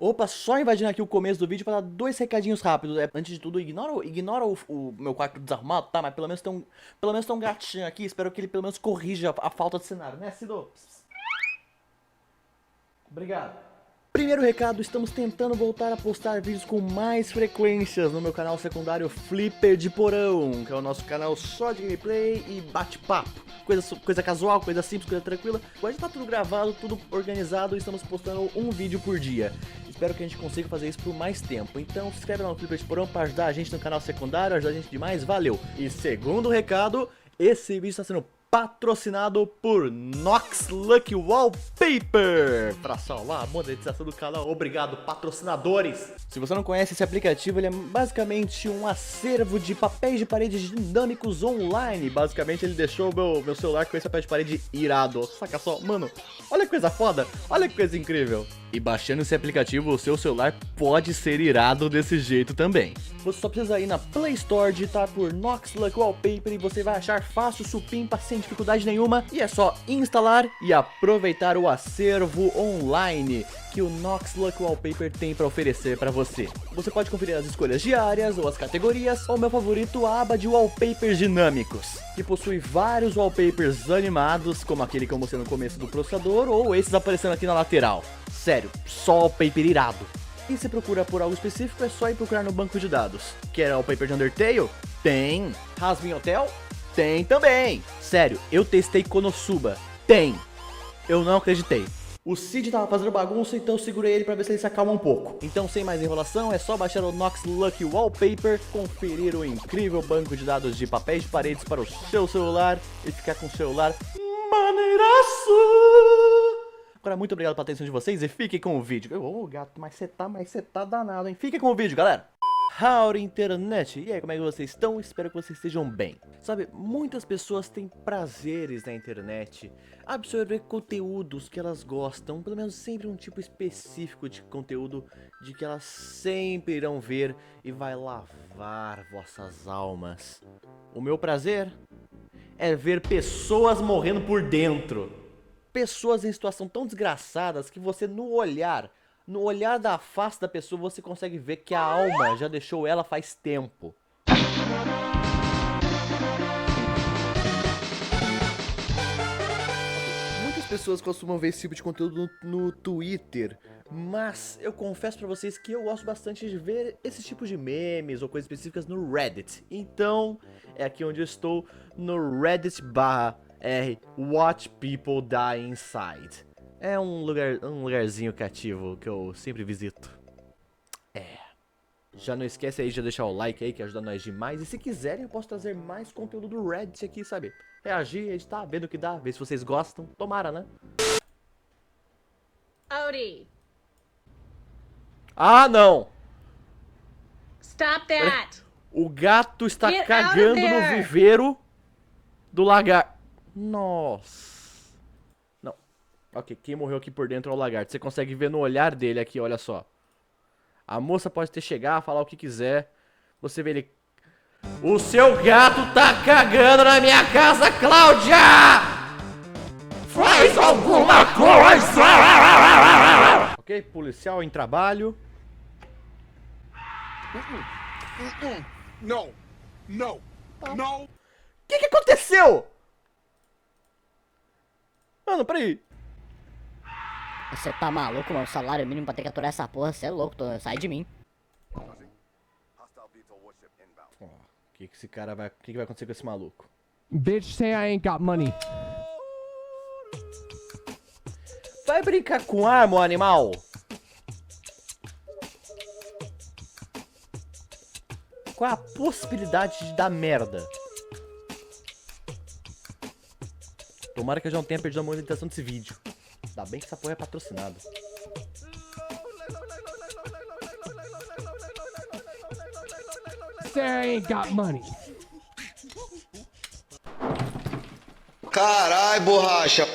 Opa, só invadindo aqui o começo do vídeo pra dar dois recadinhos rápidos. Antes de tudo, ignora o meu quarto desarrumado, tá? Mas pelo menos tem um gatinho aqui. Espero que ele pelo menos corrija a falta de cenário, né, Cido? Obrigado. Primeiro recado, estamos tentando voltar a postar vídeos com mais frequências no meu canal secundário Flipper de Porão, que é o nosso canal só de gameplay e bate-papo. Coisa casual, coisa simples, coisa tranquila. Agora já tá tudo gravado, tudo organizado e estamos postando um vídeo por dia. Espero que a gente consiga fazer isso por mais tempo. Então se inscreve lá no Flipper de Porão para ajudar a gente no canal secundário, ajudar a gente demais, valeu! E segundo recado, esse vídeo está sendo patrocinado por Nox Lucky Wallpaper para salvar a monetização do canal. Obrigado, patrocinadores! Se você não conhece esse aplicativo, ele é basicamente um acervo de papéis de parede dinâmicos online. Basicamente ele deixou meu celular com esse papel de parede irado. Saca só, mano, olha que coisa foda, olha que coisa incrível. E baixando esse aplicativo, o seu celular pode ser irado desse jeito também. Você só precisa ir na Play Store, digitar por Nox Lucky Wallpaper e você vai achar fácil, supimpa, sem dificuldade nenhuma. E é só instalar e aproveitar o acervo online que o Nox Lucky Wallpaper tem para oferecer para você. Você pode conferir as escolhas diárias ou as categorias, ou meu favorito, a aba de wallpapers dinâmicos, que possui vários wallpapers animados, como aquele que eu mostrei no começo do processador, ou esses aparecendo aqui na lateral. Sério, só wallpaper irado. E se procura por algo específico, é só ir procurar no banco de dados. Quer wallpaper de Undertale? Tem. Rasmin Hotel? Tem também. Sério, eu testei Konosuba. Tem. Eu não acreditei. O Cid tava fazendo bagunça, então eu segurei ele pra ver se ele se acalma um pouco. Então, sem mais enrolação, é só baixar o Nox Lucky Wallpaper, conferir o incrível banco de dados de papéis de paredes para o seu celular e ficar com o celular maneiraço! Agora, muito obrigado pela atenção de vocês e fiquem com o vídeo. Ô, gato, mas você tá danado, hein? Fiquem com o vídeo, galera! Howdy, internet! E aí, como é que vocês estão? Espero que vocês estejam bem. Sabe, muitas pessoas têm prazeres na internet, absorver conteúdos que elas gostam, pelo menos sempre um tipo específico de conteúdo de que elas sempre irão ver e vai lavar vossas almas. O meu prazer é ver pessoas morrendo por dentro. Pessoas em situação tão desgraçadas que você no olhar da face da pessoa, você consegue ver que a alma já deixou ela faz tempo. Muitas pessoas costumam ver esse tipo de conteúdo no Twitter, mas eu confesso pra vocês que eu gosto bastante de ver esses tipos de memes ou coisas específicas no Reddit. Então, é aqui onde eu estou, no Reddit /r Watch People Die Inside. É um lugarzinho cativo que eu sempre visito. Já não esquece aí de deixar o like aí, que ajuda nós demais. E se quiserem, eu posso trazer mais conteúdo do Reddit aqui, sabe? Reagir, editar, ver o que dá, ver se vocês gostam. Tomara, né? Odie, Ah, não! stop that! O gato está Get out of cagando no there! viveiro do lagarto. Nossa. Não. Ok, quem morreu aqui por dentro é o lagarto. Você consegue ver no olhar dele aqui, olha só. A moça pode ter chegar, falar o que quiser. Você vê ele... O seu gato tá cagando na minha casa, Cláudia! Faz alguma coisa! Ok, policial em trabalho. No, no, no. O que aconteceu? Mano, peraí. Você tá maluco, mano? Salário mínimo pra ter que aturar essa porra, você é louco, sai de mim. Ó, o que esse cara vai... O que vai acontecer com esse maluco? Bitch, say I ain't got money. Vai brincar com arma, ô animal? Qual é a possibilidade de dar merda? Tomara que eu já não tenha perdido a monetização desse vídeo. Ainda bem que essa porra é patrocinada. Say I ain't got money. Carai, borracha.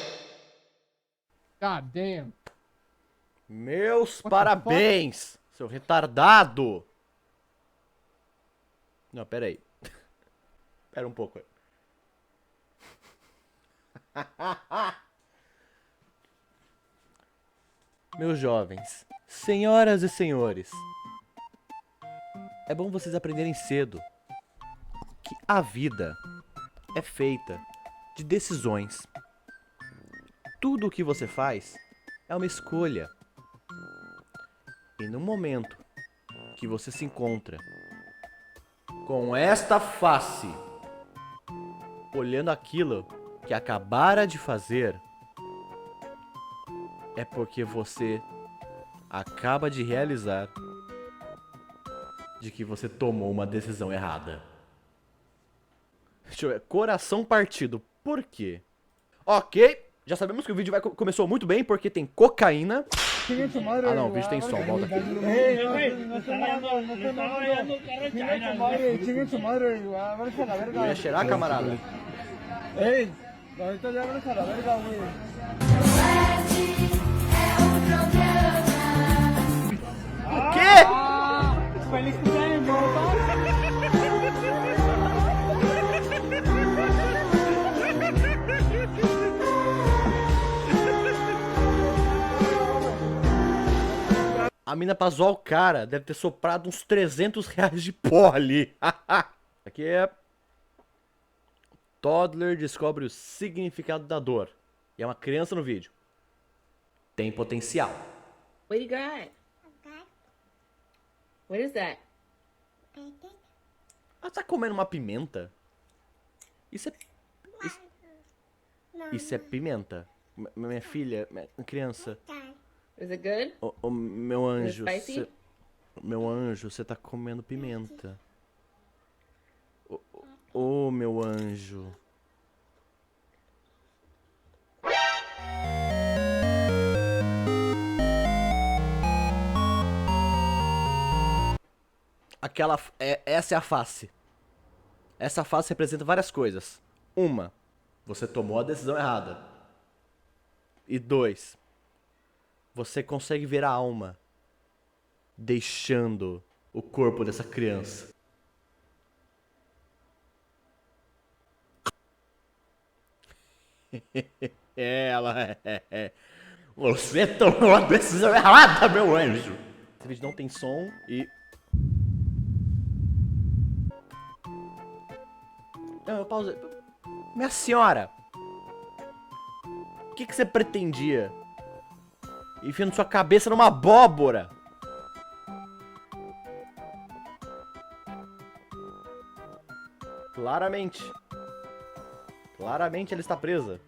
God damn. Meus the parabéns, seu retardado. Não, pera aí. Pera um pouco. Meus jovens, Senhoras e senhores, é bom vocês aprenderem cedo que a vida é feita de decisões. Tudo o que você faz é uma escolha. E no momento que você se encontra com esta face, olhando aquilo que acabara de fazer, é porque você acaba de realizar de que você tomou uma decisão errada. Deixa eu ver. Coração partido. Por quê? Ok. Já sabemos que o vídeo começou muito bem porque tem cocaína. Ah não, o vídeo tem som. Volta aqui. Eu ia cheirar, camarada. O quê? A mina pra zoar o cara deve ter soprado uns 300 reais de pó ali. Aqui é... Toddler descobre o significado da dor. E é uma criança no vídeo. Tem potencial. What do you got? What is that? Ela tá comendo uma pimenta? Isso é... Isso é pimenta. Minha filha, minha criança. Is it good? Ô, meu anjo. Is it spicy? Meu anjo, você tá comendo pimenta. Ô, meu anjo. Essa é a face. Essa face representa várias coisas. Uma, você tomou a decisão errada. E dois, você consegue ver a alma deixando o corpo dessa criança. Ela é. Você tomou a decisão errada, meu anjo. Esse vídeo não tem som e... Não, eu pausei. Minha senhora! O que você pretendia? Enfiando sua cabeça numa abóbora! Claramente. Claramente ela está presa.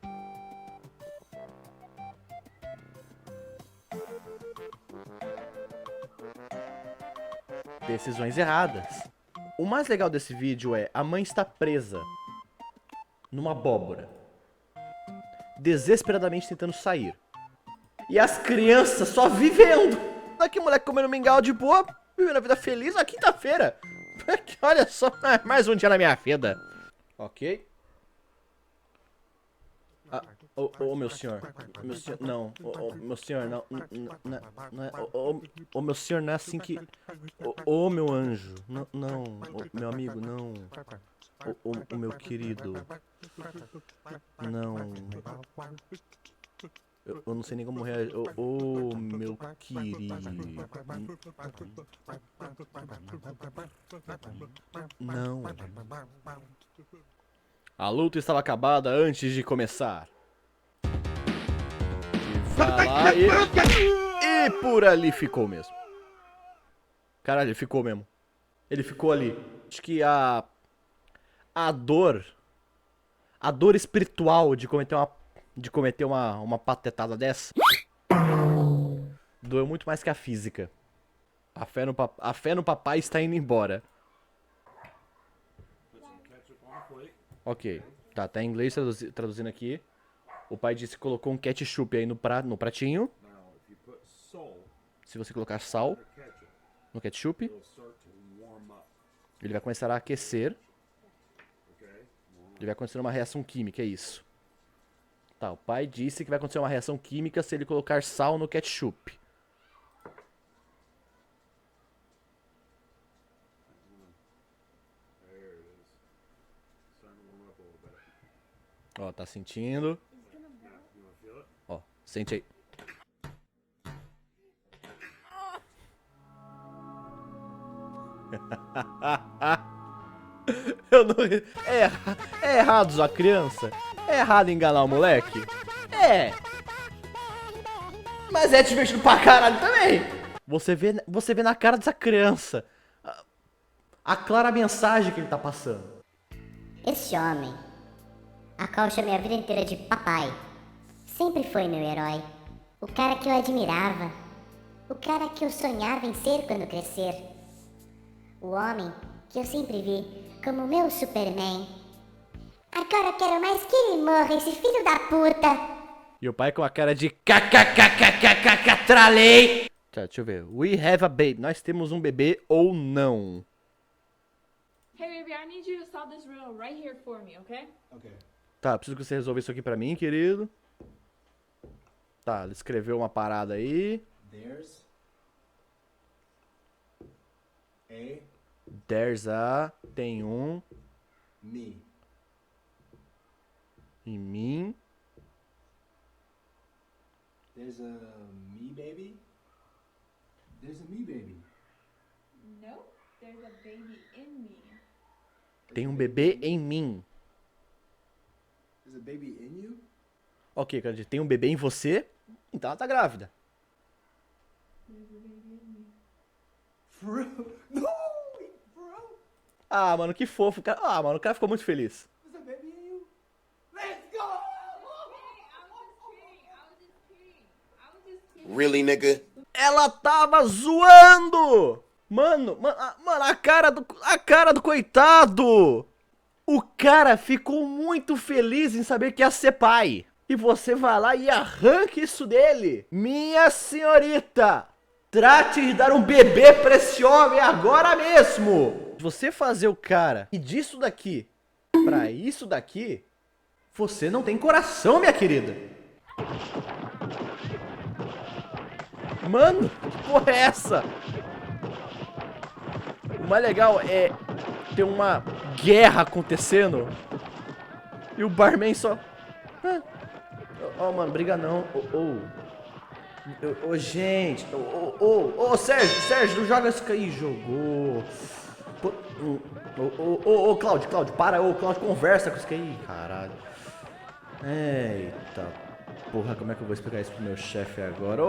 Decisões erradas. O mais legal desse vídeo é a mãe está presa numa abóbora, desesperadamente tentando sair. E as crianças só vivendo. Aqui, moleque comendo mingau de boa, vivendo a vida feliz na quinta-feira. Olha só, mais um dia na minha vida. Ok. Meu senhor. Meu senhor, não. Meu senhor, não. Meu senhor, não é assim que... meu anjo. Não. Meu amigo, não. O meu querido. Não. Eu não sei nem como reagir. Meu querido. Não. A luta estava acabada antes de começar. E vai lá e por ali ficou mesmo. Caralho, ele ficou mesmo. Ele ficou ali. Acho que a dor espiritual de cometer uma patetada dessa doeu muito mais que a física. A fé no papai está indo embora. Ok, tá em inglês traduzindo aqui. O pai disse que colocou um ketchup aí no pratinho. Se você colocar sal no ketchup, ele vai começar a aquecer. Ele vai acontecer uma reação química, é isso. Tá, o pai disse que vai acontecer uma reação química se ele colocar sal no ketchup. Ó, tá sentindo. Ó, sente aí. Eu não... é errado zoar criança? É errado enganar o moleque? É. Mas é divertido pra caralho também. Você vê na cara dessa criança a clara mensagem que ele tá passando. Esse homem, a qual eu chamei a vida inteira de papai, sempre foi meu herói. O cara que eu admirava. O cara que eu sonhava em ser quando crescer. O homem que eu sempre vi como meu Superman. Agora eu quero mais que ele morra, esse filho da puta. E o pai com a cara de kkkkkkkk tralei. Tá, deixa eu ver. We have a baby. Nós temos um bebê ou não? Hey, baby, I need you to solve this riddle right here for me, okay? Tá, preciso que você resolva isso aqui pra mim, querido. Tá, ele escreveu uma parada aí. There's a... Tem um... Me. Em mim. There's a me baby. There's a me baby. No, there's a baby in me. Tem um bebê em mim. There's a baby in you? Ok, cara, tem um bebê em você, então ela tá grávida. For real? No! For real? Ah, mano, que fofo. Cara. Ah, mano, o cara ficou muito feliz. There's a baby in you? Let's go! Really, nigga? Ela tava zoando! Mano, a cara do coitado! O cara ficou muito feliz em saber que ia ser pai. E você vai lá e arranca isso dele. Minha senhorita, trate de dar um bebê pra esse homem agora mesmo. Você fazer o cara e disso daqui pra isso daqui, você não tem coração, minha querida. Mano, que porra é essa? O mais legal é ter uma guerra acontecendo e o barman só... Ó, mano, briga não. Gente. Sérgio, não joga isso aí. Jogou. Cláudio, para. Cláudio, conversa com isso aí, caralho. Eita porra, como é que eu vou explicar isso pro meu chefe agora?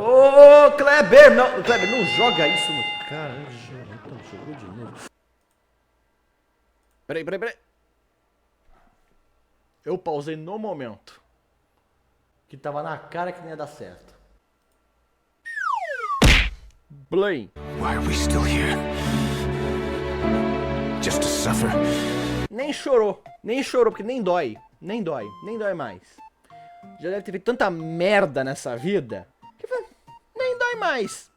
Kleber, não joga isso no cara. Então, jogou de novo. Peraí. Eu pausei no momento que tava na cara que não ia dar certo. Blaine. Why are we still here? Just to suffer? Nem chorou, porque nem dói mais. Já deve ter feito tanta merda nessa vida que nem dói mais.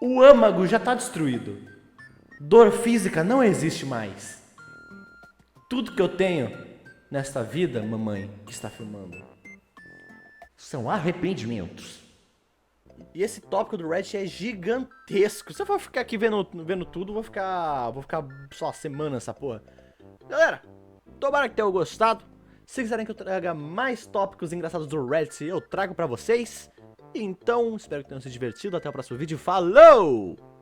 O âmago já tá destruído. Dor física não existe mais. Tudo que eu tenho nesta vida, mamãe, que está filmando, são arrependimentos. E esse tópico do Reddit é gigantesco. Se eu for ficar aqui vendo tudo, vou ficar só semana nessa porra. Galera, tomara que tenham gostado. Se quiserem que eu traga mais tópicos engraçados do Reddit, eu trago pra vocês. Então, espero que tenham se divertido. Até o próximo vídeo. Falou!